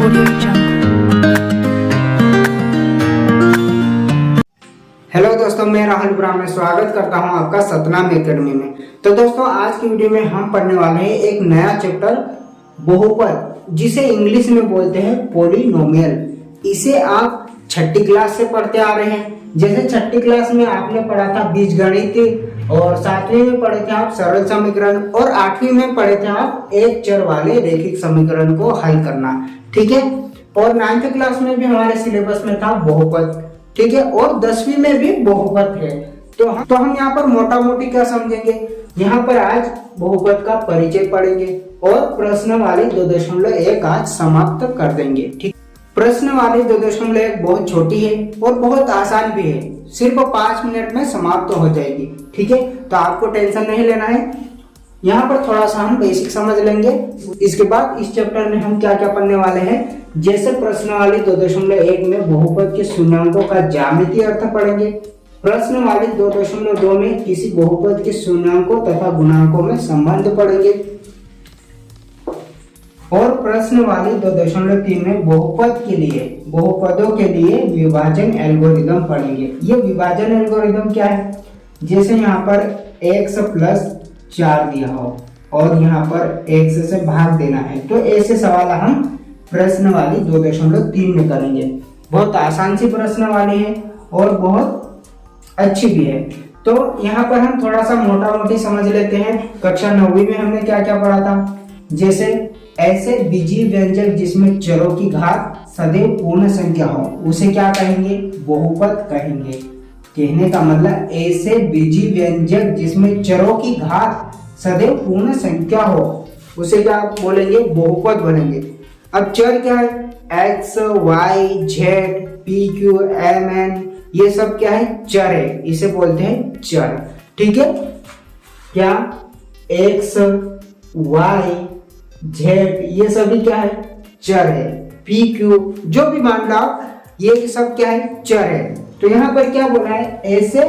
Audio Jungle। Hello दोस्तों, मैं राहुल ब्राह्मण स्वागत करता हूं आपका सतनाम एकेडमी में। तो दोस्तों, आज की वीडियो में हम पढ़ने वाले हैं एक नया चैप्टर बहुपद, जिसे इंग्लिश में बोलते हैं पॉलिनोमियल। इसे आप छठी क्लास से पढ़ते आ रहे हैं। जैसे छठी क्लास में आपने पढ़ा था बीजगणित, और सातवीं में पढ़े थे आप सरल समीकरण, और आठवीं में पढ़े थे आप एक चर वाले रैखिक समीकरण को हल करना। ठीक है। और 9th क्लास में भी हमारे सिलेबस में था बहुपद। ठीक है। और 10वीं में भी बहुपद है। तो हम यहाँ पर मोटा मोटी क्या समझेंगे, यहाँ पर आज बहुपद का परिचय पढ़ेंगे और प्रश्न वाली 2.1 आज समाप्त कर देंगे। ठीक। प्रश्न वाली 2.1 बहुत छोटी है और बहुत आसान भी है, सिर्फ 5 मिनट में समाप्त हो जाएगी। ठीक है। तो आपको टेंशन नहीं लेना है। यहाँ पर थोड़ा सा हम बेसिक समझ लेंगे। इसके बाद इस चैप्टर में हम क्या क्या पढ़ने वाले हैं, जैसे प्रश्न वाली 2.1 में बहुपद के शून्यांकों का ज्यामितीय अर्थ पढ़ेंगे। प्रश्न वाली 2.2 में किसी बहुपद के शून्यांकों तथा गुणांकों में संबंध पढ़ेंगे। और प्रश्न वाली 2.3 में बहुपदों के लिए विभाजन एल्गोरिदम पढ़ेंगे। ये विभाजन एल्गोरिदम क्या है, जैसे यहाँ पर x + 4 दिया हो और यहाँ पर x से भाग देना है, तो ऐसे सवाल हम प्रश्न वाली 2.3 में करेंगे। बहुत आसान सी प्रश्न वाली है और बहुत अच्छी भी है। तो यहाँ पर हम थोड़ा सा मोटा मोटी समझ लेते हैं। कक्षा 9वीं में हमने क्या क्या पढ़ा था, जैसे ऐसे बीजीय व्यंजक जिसमें चरों की घात सदैव पूर्ण संख्या हो, उसे क्या कहेंगे, बहुपद कहेंगे। कहने का मतलब ऐसे बीजीय व्यंजक जिसमें चरों की घात सदैव पूर्ण संख्या हो, उसे क्या बोलेंगे, बहुपद बनेंगे। अब चर क्या है, x, y, z, p, q, m, n, ये सब क्या है, चर है, इसे बोलते हैं चर। ठीक है। क्या x, y, z, ये सभी क्या है, चर है। p, q, जो भी मान लो आप, ये सब क्या है, चर है। तो यहाँ पर क्या बोला है, ऐसे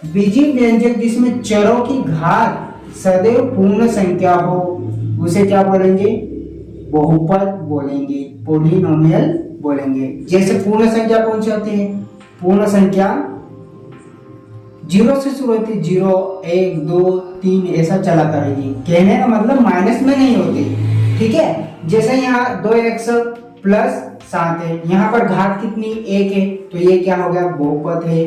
बीजीय व्यंजक जिसमें चरों की घात सदैव पूर्ण संख्या हो, उसे क्या बोलेंगे, बहुपद बोलेंगे, पॉलिनोमियल बोलेंगे। जैसे पूर्ण संख्या कौन सी होती है, पूर्ण संख्या 0 से शुरू होती है, 0, 1, 2, 3 ऐसा चला करेगी। कहने का मतलब माइनस में नहीं होती। ठीक है। जैसे यहाँ 2x + 7 है, यहाँ पर घात कितनी, 1 है, तो ये क्या हो गया, बहुपद है।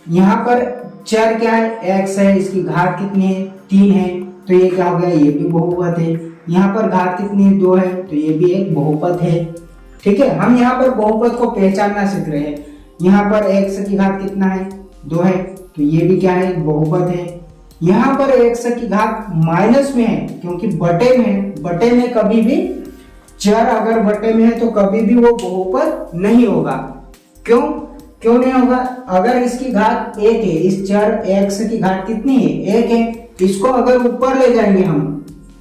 यहाँ पर चर क्या है, x है, इसकी घात कितनी है, 3 है, तो ये क्या हो गया, ये भी बहुपद है। यहाँ पर घात कितनी है, 2 है, तो ये भी एक बहुपद है। ठीक है। हम यहाँ पर बहुपद को पहचानना सीख रहे हैं। यहाँ पर x की घात कितना है, 2 है, तो ये भी क्या है, बहुपद है। यहाँ पर x की घात माइनस में है, क्योंकि बटे में है। बटे में कभी भी चर अगर बटे में है तो कभी भी वो बहुपद नहीं होगा। क्यों नहीं होगा, अगर इसकी घात 1 है, इस चर x की घात कितनी है, 1 है, इसको अगर ऊपर ले जाएंगे हम,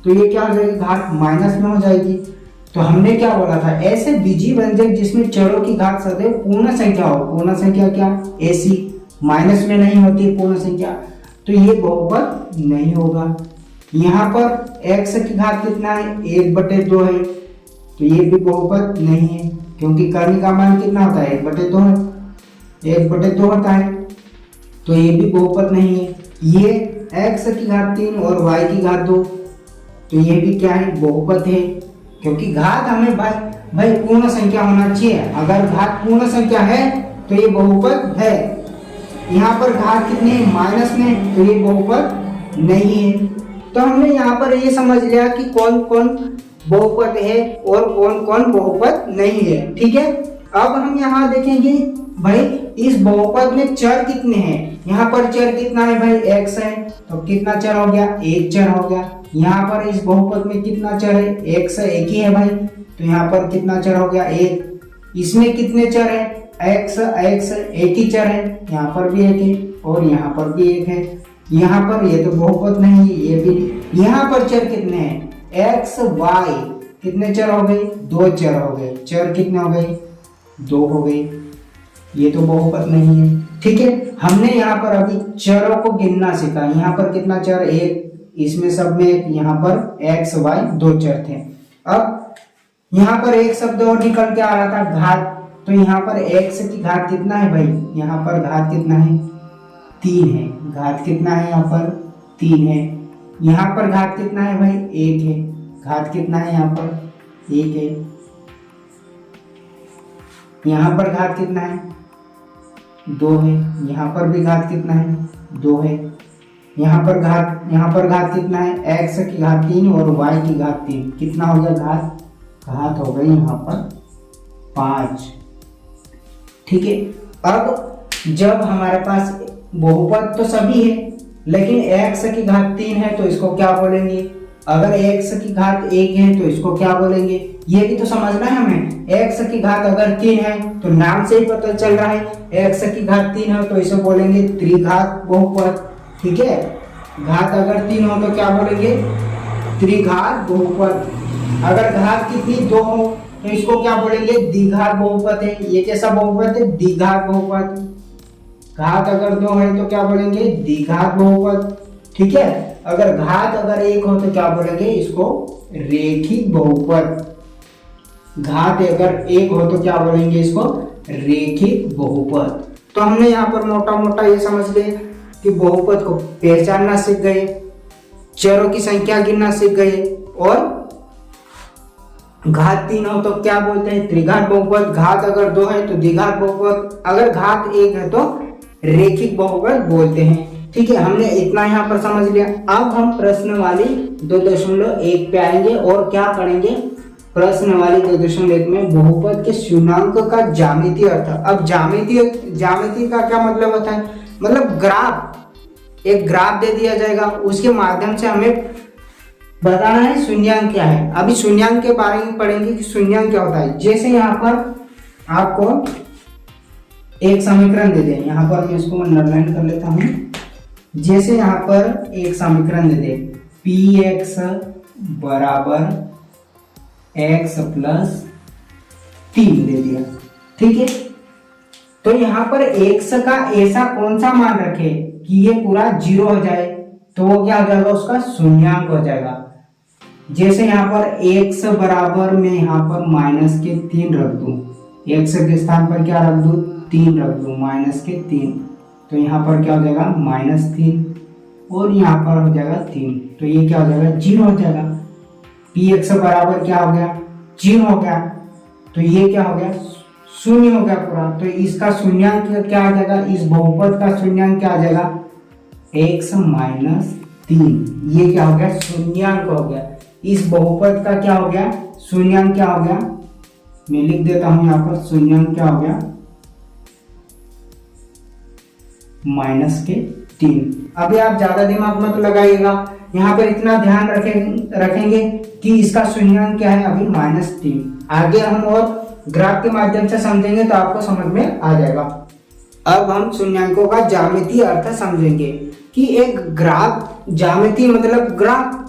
तो ये क्या हो जाएगी, घात माइनस में हो जाएगी। तो हमने क्या बोला था, ऐसे बीजीय व्यंजक जिसमें चरों की घात सदैव पूर्ण संख्या हो, पूर्ण संख्या क्या, ऐसी माइनस में नहीं होती पूर्ण संख्या, तो ये बहुपद नहीं होगा। यहाँ पर x की घात कितना है, 1/2 है, तो ये भी बहुपद नहीं है, क्योंकि कर्ण का मान कितना होता है, 1/2 है, 1/2 होता है, तो ये भी बहुपद नहीं है। ये x की घात 3 और y की घात 2, तो ये भी क्या है, बहुपद है, क्योंकि घात हमें भाई पूर्ण संख्या होना चाहिए। अगर घात पूर्ण संख्या है तो ये बहुपद है। यहाँ पर घात कितनी है, माइनस में, तो ये बहुपद नहीं है। तो हमने यहाँ पर ये समझ लिया कि कौन कौन बहुपद है और कौन कौन बहुपद नहीं है। ठीक है। अब हम यहाँ देखेंगे भाई इस बहुपद में चर कितने हैं। यहाँ पर चर कितना है भाई, x है, तो कितना चर हो गया, 1 चर हो गया। यहाँ पर इस बहुपद में कितना चर है, x 1 ही है भाई, तो यहाँ पर कितना चर हो गया, 1। इसमें कितने चर है, x 1 ही चर है, यहाँ पर भी 1 है और यहाँ पर भी 1 है। यहाँ पर ये तो बहुपद नहीं है, ये भी। यहाँ पर चर कितने हैं, x y, कितने चर हो गए, 2 चर हो गए। चर कितने हो गए, 2 हो गए, ये तो बहुपद नहीं है। ठीक है। हमने यहाँ पर अभी चरों को गिनना सीखा। यहाँ पर कितना चर, 1, इसमें सब में यहाँ पर x y 2 चर थे। अब यहाँ पर एक शब्द और निकल के आ रहा था घात, तो यहाँ पर x की घात कितना है भाई, यहाँ पर घात कितना है 3 है, घात कितना है यहाँ पर 3 है, यहाँ पर घात कितना है भाई 1 है, घात कितना है यहाँ पर 1 है, यहाँ पर घात कितना है 2 है, यहाँ पर भी घात कितना है 2 है, यहाँ पर घात कितना है x की घात 3 और y की घात 3, कितना हो गया घात हो गई यहाँ पर 5। ठीक है, अब जब हमारे पास बहुपद तो सभी है लेकिन x की घात 3 है तो इसको क्या बोलेंगे, अगर x की घात 1 है तो इसको क्या बोलेंगे, ये भी तो समझना है हमें। x की घात अगर 3 है तो नाम से ही पता चल रहा है x की घात 3 है तो इसे बोलेंगे त्रिघात बहुपद। ठीक है, घात अगर 3 हो तो क्या बोलेंगे त्रिघात बहुपद। अगर घात कितनी 2 हो तो इसको क्या बोलेंगे द्विघात बहुपद है। ये कैसा बहुपद है, द्विघात बहुपद। घात अगर 2 है तो क्या बोलेंगे द्विघात बहुपद। ठीक है, अगर घात अगर 1 हो तो क्या बोलेंगे इसको रेखिक बहुपद। घात अगर 1 हो तो क्या बोलेंगे इसको रेखिक बहुपद। तो हमने यहाँ पर मोटा मोटा ये समझ लिया कि बहुपद को पहचानना सीख गए, चरों की संख्या गिनना सीख गए, और घात 3 हो तो क्या बोलते हैं त्रिघात बहुपद, घात अगर 2 है तो द्विघात बहुपद, अगर घात 1 है तो रेखिक बहुपद बोलते हैं। ठीक है, हमने इतना यहाँ पर समझ लिया। अब हम प्रश्न वाली 2.1 पे आएंगे और क्या करेंगे, प्रश्न वाली 2.1 में बहुपद के शून्यांक का ज्यामितीय अर्थ। अब ज्यामिति का क्या मतलब होता है, मतलब ग्राफ, एक ग्राफ दे दिया जाएगा उसके माध्यम से हमें बताना है शून्याङ्क क्या है। अभी शून्याङ्क के बारे में पढ़ेंगे कि शून्याङ्क क्या होता है। जैसे यहाँ पर आपको एक समीकरण दे दें, यहाँ पर मैं इसको अंडरलाइन कर लेता हूँ। जैसे यहाँ पर एक समीकरण दे दें px बराबर x प्लस 3 दे दिया। ठीक है, तो यहाँ पर x का ऐसा कौन सा मान रखे कि ये पूरा 0 हो जाए, तो वो क्या हो जाएगा उसका शून्याङ्क हो जाएगा। जैसे यहाँ पर x बराबर में यहाँ पर माइनस के 3 रख दूं, x के स्थान पर क्या रख दूं 3 रख दूं, माइनस के 3, तो यहाँ पर क्या हो जाएगा -3 और यहाँ पर हो जाएगा 3, तो ये क्या हो जाएगा 0 हो जाएगा। px बराबर क्या हो गया 0 हो गया, तो ये क्या हो गया शून्य हो गया पूरा। तो इसका शून्याङ्क क्या आ जाएगा, इस बहुपद का शून्याङ्क क्या आ जाएगा x माइनस 3, ये क्या हो गया शून्याङ्क हो गया। इस बहुपद का क्या हो गया शून्याङ्क क्या हो गया, मैं लिख देता हूं यहाँ पर शून्याङ्क क्या हो गया -3। अभी आप ज्यादा दिमाग मत लगाइएगा, यहाँ पर इतना ध्यान रखेंगे कि इसका शून्याङ्क क्या है अभी -3। आगे हम और ग्राफ के माध्यम से समझेंगे तो आपको समझ में आ जाएगा। अब हम शून्याङ्कों का ज्यामितीय अर्थ समझेंगे कि एक ग्राफ, ज्यामिति मतलब ग्राफ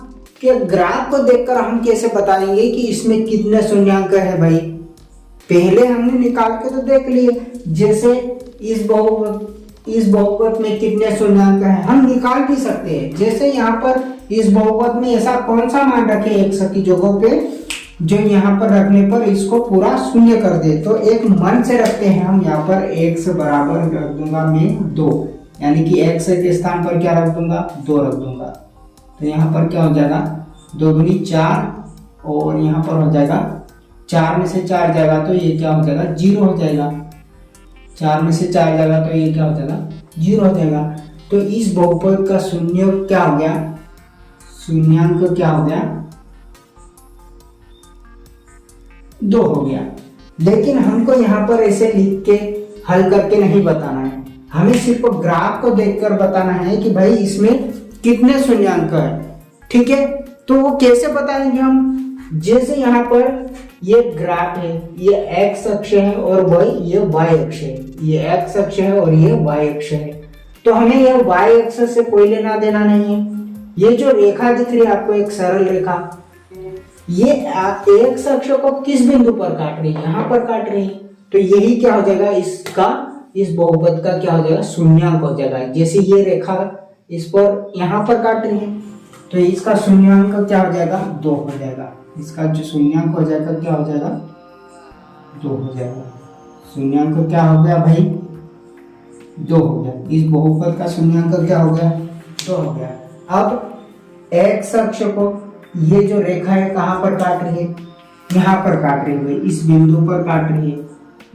के ग्राफ को देखकर हम कैसे बताएंगे कि इसमें कितने शून्याङ्क है। भाई पहले हमने निकाल के तो देख लिए, जैसे इस बहुपद में कितने शून्याङ्क हैं हम निकाल भी सकते हैं। जैसे यहाँ पर इस बहुपद में ऐसा कौन सा मान रखे x की जगह पे जो यहाँ पर रखने पर इसको पूरा शून्य कर दे, तो एक मन से रखते हैं हम। यहाँ पर x बराबर रख दूंगा मैं 2, यानी कि x के स्थान पर क्या रख दूंगा 2 रख दूंगा, तो यहाँ पर क्या हो जाएगा 2 दूनी 4 और यहाँ पर हो जाएगा 4 में से 4 जाएगा तो ये क्या हो जाएगा 0 हो जाएगा। 4 में से 4 जाएगा तो ये क्या हो जाएगा 0 हो जाएगा। तो इस बहुपद का शून्य क्या हो गया, शून्याङ्क क्या हो गया 2 हो गया। लेकिन हमको यहाँ पर ऐसे लिख के हल करके नहीं बताना है, हमें सिर्फ ग्राफ को देखकर बताना है कि भाई इसमें कितने शून्याङ्क है। ठीक है, तो वो कैसे बताएंगे हम, जैसे यहाँ पर ये ग्राफ है, ये x अक्ष है और ये y अक्ष है, ये x अक्ष है और ये y अक्ष है, तो हमें ये y अक्ष से कोई लेना देना नहीं है। ये जो रेखा दिख रही है आपको एक सरल रेखा, ये x अक्ष को किस बिंदु पर काट रही है, यहाँ पर काट रही है, तो यही क्या हो जाएगा इसका, इस बहुपद का क्या हो जाएगा शून्याङ्क हो जाएगा। जैसे ये रेखा इस पर यहाँ पर काट रही है तो इसका शून्याङ्क क्या हो जाएगा 2 हो जाएगा। इसका जो शून्यांक हो जाएगा क्या हो जाएगा, 2 हो जाएगा। शून्यांक क्या हो गया भाई, 2 हो गया। इस बहुपद का शून्यांक क्या हो गया, 2 हो गया। अब एक्स अक्ष को ये जो रेखा है कहाँ पर काट रही है, यहाँ पर काट रही है, इस बिंदु पर काट रही है,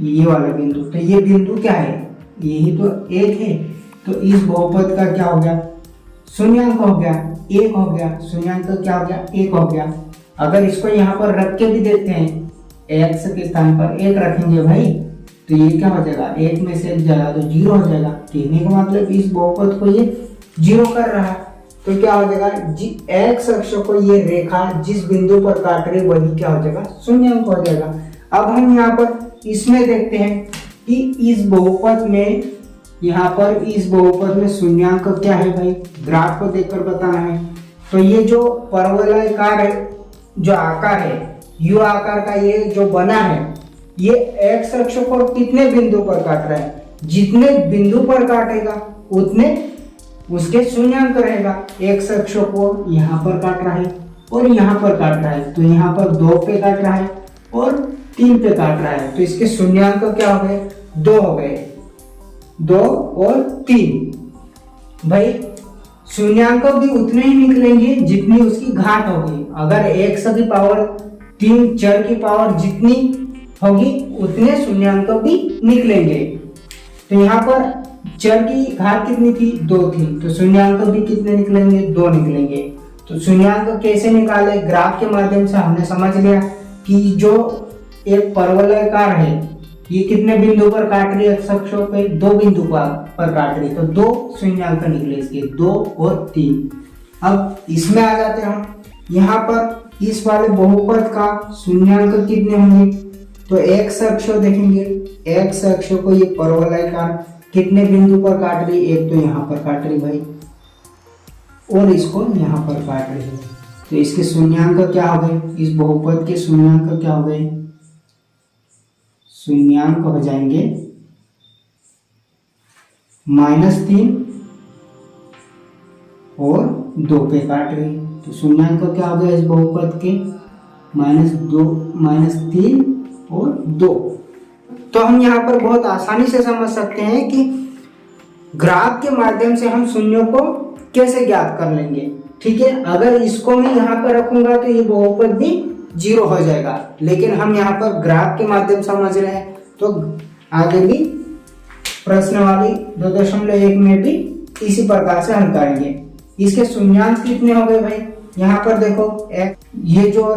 ये वाला बिंदु। तो ये बिंदु क्या है, यही तो 1 है। तो इस बहुपद का क्या हो गया, शून्यांक हो गया 1 हो गया। शून्यांक क्या हो गया, 1 हो गया। अगर इसको यहाँ पर रख के भी देखते हैं, x के स्थान पर 1 रखेंगे भाई, तो ये क्या हो जाएगा, 1 में से 1 जाएगा तो 0 हो जाएगा। कहने का मतलब इस बहुपद को ये 0 कर रहा है। तो क्या हो जाएगा, x अक्ष को ये रेखा जिस बिंदु पर काट रही वही क्या हो जाएगा, शून्यांक हो जाएगा। अब हम यहाँ पर इसमें देखते हैं कि इस बहुपद में, यहाँ पर इस बहुपद में शून्यांक क्या है भाई, ग्राफ को देखकर बताना है। तो ये जो परवलयाकार है, जो आकार है यू आकार का, ये जो बना है, ये एक्स अक्ष को कितने बिंदु पर काट रहा है, जितने बिंदु पर काटेगा उतने उसके शून्यांक रहेगा। एक्स अक्ष को यहाँ पर काट रहा है और यहाँ पर काट रहा है, तो यहाँ पर 2 पे काट रहा है और 3 पे काट रहा है, तो इसके शून्यांक क्या हो गए, 2 हो गए, 2 और 3। भाई शून्यांक भी उतने ही निकलेंगे जितनी उसकी घात होगी। अगर x की पावर 3 चर की पावर जितनी होगी उतने शून्यांक भी निकलेंगे। तो यहाँ पर चर की घात कितनी थी, 2 थी, तो शून्यांक भी कितने निकलेंगे, 2 निकलेंगे। तो शून्यांक कैसे निकाले, ग्राफ के माध्यम से हमने समझ लिया कि जो एक परवलयाकार है ये कितने बिंदु पर काट रही है, एक्स अक्ष पे 2 बिंदु पर काट रही है, तो 2 शून्यांक निकले इसके, 2 और 3। अब इसमें आ जाते हैं हम, यहाँ पर इस वाले बहुपद का शून्यांक कितने होंगे, तो एक्स अक्ष देखेंगे, एक्स अक्ष को ये परवलयाकार कितने बिंदु पर काट रही है, एक तो यहाँ पर काट रही भाई और इसको यहाँ पर काट रही है, तो इसके शून्यांक क्या हो गए, इस बहुपद के शून्यांक क्या हो गए, शून्यांक हो जाएंगे -3 और 2 पे काट रही, तो शून्यांक क्या हो गया इस बहुपद के, -3 और 2। तो हम यहाँ पर बहुत आसानी से समझ सकते हैं कि ग्राफ के माध्यम से हम शून्यों को कैसे ज्ञात कर लेंगे। ठीक है, अगर इसको मैं यहाँ पर रखूंगा तो ये बहुपद भी 0 हो जाएगा, लेकिन हम यहाँ पर ग्राफ के माध्यम से समझ रहे हैं, तो आगे भी प्रश्न वाली 2.1 में भी इसी प्रकार से हल करेंगे। इसके शून्यांक कितने हो गए भाई, यहाँ पर देखो ये जो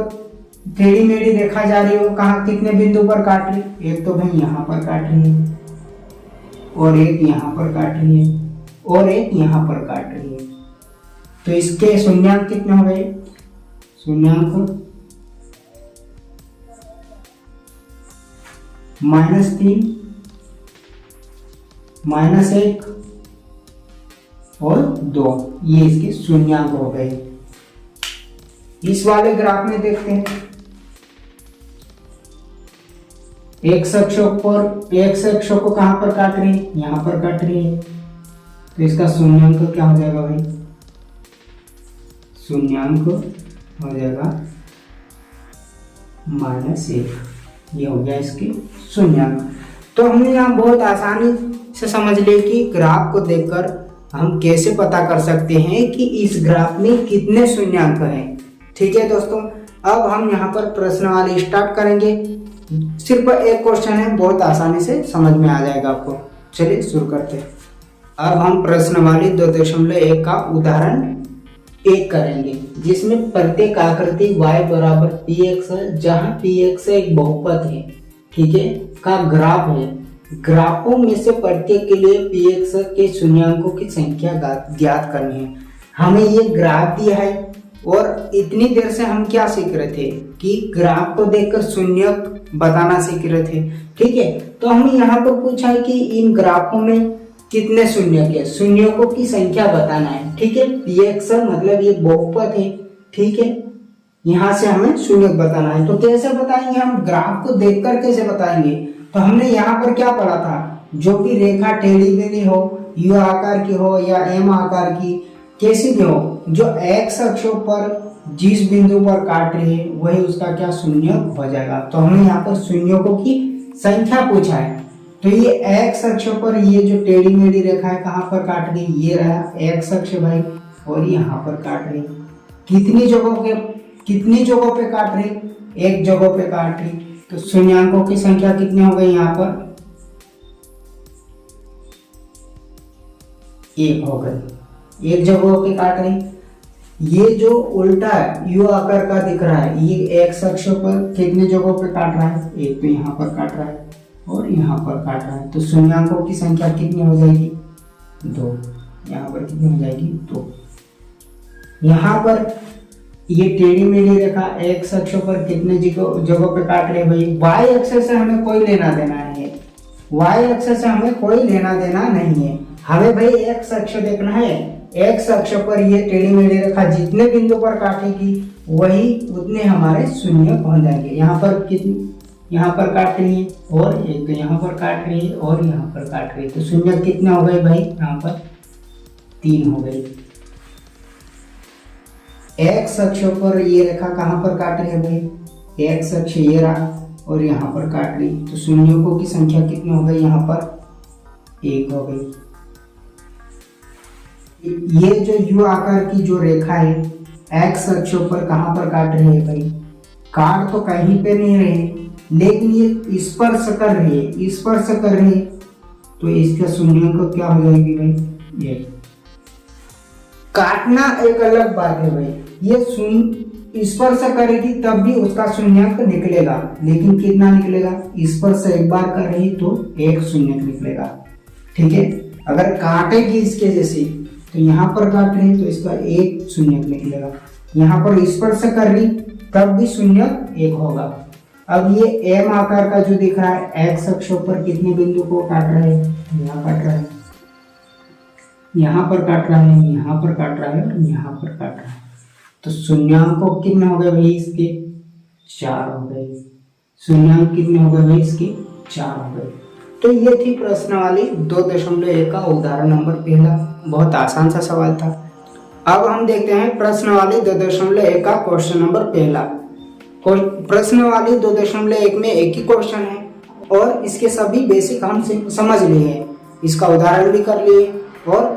टेढ़ी मेढ़ी रेखा जा रही है वो कहाँ कितने बिंदु पर काट रही, एक तो भाई यहाँ पर काट रही है और एक यहाँ पर काट रही है और एक यहाँ पर काट रही है, तो इसके शून्यांक कितने हो गए, शून्यांक -3 -1 और 2, ये इसके शून्यांक हो गए। इस वाले ग्राफ में देखते हैं, एक्स अक्ष को कहां पर काट रही है, यहां पर काट रही है, तो इसका शून्यांक क्या हो जाएगा भाई, शून्यांक हो जाएगा -1, ये हो गया इसके शून्यांक। तो हमने यहाँ बहुत आसानी से समझ लिया कि ग्राफ को देखकर हम कैसे पता कर सकते हैं कि इस ग्राफ में कितने शून्यांक हैं। ठीक है दोस्तों, अब हम यहाँ पर प्रश्नावली स्टार्ट करेंगे। सिर्फ एक क्वेश्चन है, बहुत आसानी से समझ में आ जाएगा आपको। चलिए शुरू करते हैं। अब हम प्रश्नावली 2.1 का उदाहरण 1 करेंगे, जिसमें प्रत्येक आकृति y बराबर px है, जहाँ px एक बहुपद है, ठीक है, का ग्राफ है। ग्राफों में से प्रत्येक के लिए px के शून्यांकों की संख्या ज्ञात करनी है। हमें ये ग्राफ दिया है और इतनी देर से हम क्या सीख रहे थे कि ग्राफ को देखकर शून्यक बताना सीख रहे थे। ठीक है, तो हमें यहाँ पर पूछा है कि इन ग्राफों में कितने शून्यक है, शून्यकों की संख्या बताना है। ठीक है, px मतलब ये बहुपद है। ठीक है, यहाँ से हमें शून्यक बताना है। तो कैसे बताएंगे हम, ग्राफ को देखकर कैसे बताएंगे। तो हमने यहाँ पर क्या पढ़ा था, जो भी रेखा टेढ़ी मेढ़ी हो, यू आकार की हो या एम आकार की, कैसी भी हो, जो एक्स अक्षों पर जिस बिंदु पर काट रही है वही उसका क्या शून्य हो जाएगा। तो हमें यहाँ पर शून्यों की संख्या पूछा है। तो ये एक्स अक्ष पर ये जो टेढ़ी मेढ़ी रेखा है कहाँ पर काट रही, ये रहा एक्स अक्ष भाई, और यहाँ पर काट रही। कितनी जगहों पे काट रही, एक जगह पे काट रही। तो शून्यांकों की संख्या कितनी हो गई, यहाँ पर एक हो गई, एक जगह पे काट रही। ये जो उल्टा यू आकार का दिख रहा है ये एक्स अक्ष पर कितने जगहों पे काट रहा है, एक तो यहाँ पर काट रहा है और यहाँ पर काट रहा है। तो शून्यांकों की संख्या कितनी हो जाएगी, दो। यहाँ पर कितनी हो जाएगी, दो। यहाँ पर ये टेढ़ी मेढ़ी रेखा एक्स अक्ष पर कितने जगहों पे काट रहे भाई, वाई अक्ष से हमें कोई लेना देना नहीं है, वाई अक्ष से हमें कोई लेना देना नहीं है। हमें भाई एक्स अक्ष देखना है। एक्स अक्ष पर ये टेढ़ी मेढ़ी रेखा जितने बिंदु पर काटेगी वही उतने हमारे शून्य पहुंच जाएंगे। यहाँ पर कितनी, यहाँ पर काट रही है और एक तो यहाँ पर काट रही है और यहाँ पर काट रही है। तो शून्य कितने हो गए भाई, यहाँ पर 3 हो गई। एक्स अक्ष पर ये रेखा कहाँ पर काट रही है भाई, एक्स अक्ष ये रहा और यहाँ पर काट रही। तो शून्यों की संख्या कितनी हो गई, यहाँ पर 1 हो गई। ये जो यू आकार की जो रेखा है एक्स अक्ष पर कहाँ पर काट रही है भाई, काट तो कहीं पे नहीं रही लेकिन ये स्पर्श कर रही है, स्पर्श कर रही है। तो इसका शून्यांक क्या हो जाएगी भाई, ये काटना एक अलग बात है भाई, ये शून्य स्पर्श करेगी तब भी उसका शून्यांक निकलेगा, लेकिन कितना निकलेगा, स्पर्श एक बार कर रही तो एक शून्य निकलेगा। ठीक है, अगर काटेगी इसके जैसे तो यहाँ पर काट रही तो इसका एक शून्य निकलेगा, यहाँ पर स्पर्श कर रही तब भी शून्य एक होगा। अब ये एम आकार का जो दिख रहा है एक्स अक्ष पर कितने बिंदु को काट रहा है, यहाँ काट रहा है, यहाँ पर काट रहा है, यहाँ पर काट रहा है और यहाँ पर काट रहा है। तो शून्यांक कितने हो गए भाई इसके, 4 हो गए। शून्यांक कितने हो गए भाई इसके, 4 हो गए। तो ये थी प्रश्नावली 2.1 का उदाहरण नंबर पहला, बहुत आसान सा सवाल था। अब हम देखते हैं प्रश्नावली 2.1 का क्वेश्चन नंबर पहला। प्रश्नावली 2.1 में एक ही क्वेश्चन है और इसके सभी बेसिक हम समझ लिए हैं, इसका उदाहरण भी कर लिए और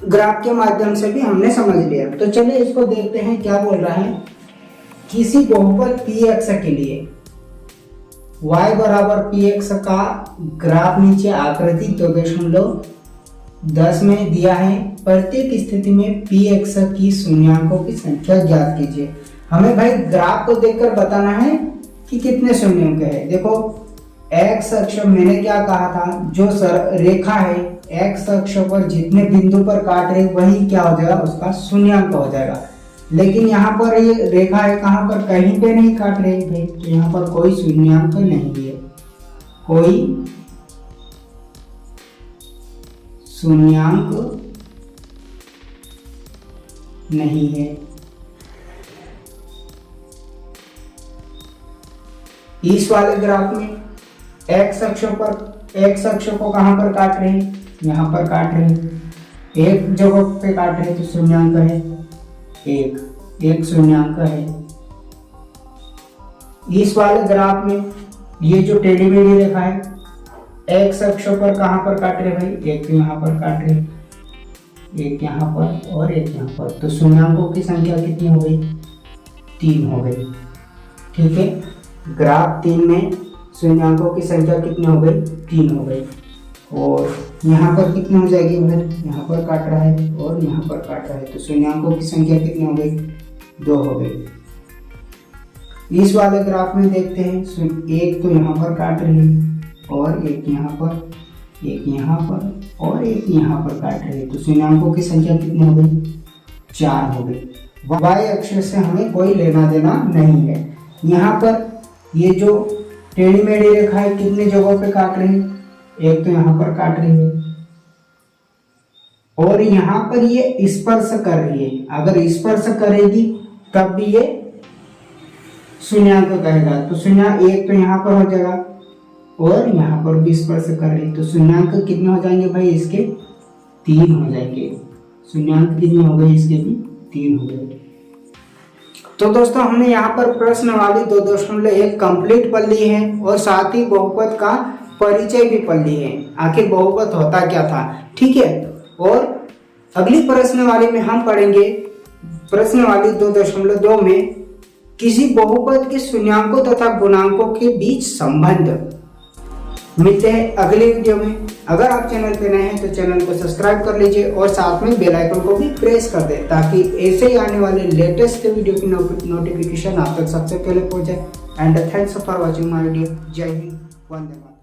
ग्राफ के माध्यम से भी हमने समझ लिया। तो चलिए इसको देखते हैं क्या बोल रहा है। किसी बहुपद px के लिए y बराबर px का ग्राफ नीचे आकृति 2.10 में दिया है। प्रत्येक स्थिति में px की शून्यांकों की संख्या ज्ञात कीजिए। हमें भाई ग्राफ को देखकर बताना है कि कितने शून्यांक है। देखो x अक्ष मैंने क्या कहा था, जो रेखा है x अक्ष पर जितने बिंदु पर काट रही वही क्या हो जाएगा, उसका शून्यांक हो जाएगा। लेकिन यहाँ पर ये रेखा है कहाँ पर, कहीं पे नहीं काट रही भाई, तो यहाँ पर कोई शून्यांक नहीं है, कोई शून्यांक नहीं है। इस वाले ग्राफ में एक्स अक्ष को कहां पर काट रहे हैं, यहाँ पर काट रहे हैं, एक जगह पे काट रहे हैं तो शून्यांक है एक शून्यांक है। इस वाले ग्राफ में ये जो टेढ़ी मेढ़ी रेखा है एक्स अक्ष पर कहां पर काट रहे भाई, एक यहाँ पर काट रहे, एक यहाँ पर और एक यहाँ पर। तो शून्यांकों की संख्या कितनी हो गई, 3 हो गई। ठीक है, ग्राफ 3 में शून्यांकों की संख्या कितनी हो गई, 3 हो गई। और यहाँ पर कितनी हो जाएगी भाई, यहाँ पर काट रहा है और यहाँ पर काट रहा है, तो शून्यांकों की संख्या कितनी हो गई, 2 हो गई। इस वाले ग्राफ में देखते हैं एक तो यहाँ पर काट रही है और एक यहाँ पर, एक यहाँ पर और एक यहाँ पर काट रही है, तो शून्यांकों की संख्या कितनी हो गई, 4 हो गई। वाई अक्ष से हमें कोई लेना देना नहीं है। यहाँ पर ये जो टेढ़ी मेढ़ी रेखा है कितने जगहों पे काट रही है, एक तो यहाँ पर काट रही है और यहाँ पर ये स्पर्श कर रही है। अगर स्पर्श करेगी तब भी ये शून्यांक कहेगा, तो शून्यांक एक तो यहाँ पर हो जाएगा और यहाँ पर भी स्पर्श कर रही, तो शून्यांक कितने हो जाएंगे भाई इसके, 3 हो जाएंगे। शून्यांक कितने हो गए इसके भी, 3 हो गए। तो दोस्तों हमने यहाँ पर प्रश्नावली 2.1 कंप्लीट पढ़ ली है और साथ ही बहुपद का परिचय भी पढ़ ली है, आखिर बहुपद होता क्या था। ठीक है, और अगली प्रश्नावली में हम पढ़ेंगे प्रश्नावली 2.2 में किसी बहुपद के शून्याङ्कों तथा गुणांकों के बीच संबंध। मिलते हैं अगले वीडियो में। अगर आप चैनल पे नए हैं तो चैनल को सब्सक्राइब कर लीजिए और साथ में बेल आइकन को भी प्रेस कर दें ताकि ऐसे ही आने वाले लेटेस्ट वीडियो की नोटिफिकेशन आप तक सबसे पहले पहुंचे। And thanks for watching my video. जय हिंद, वंदे मातरम।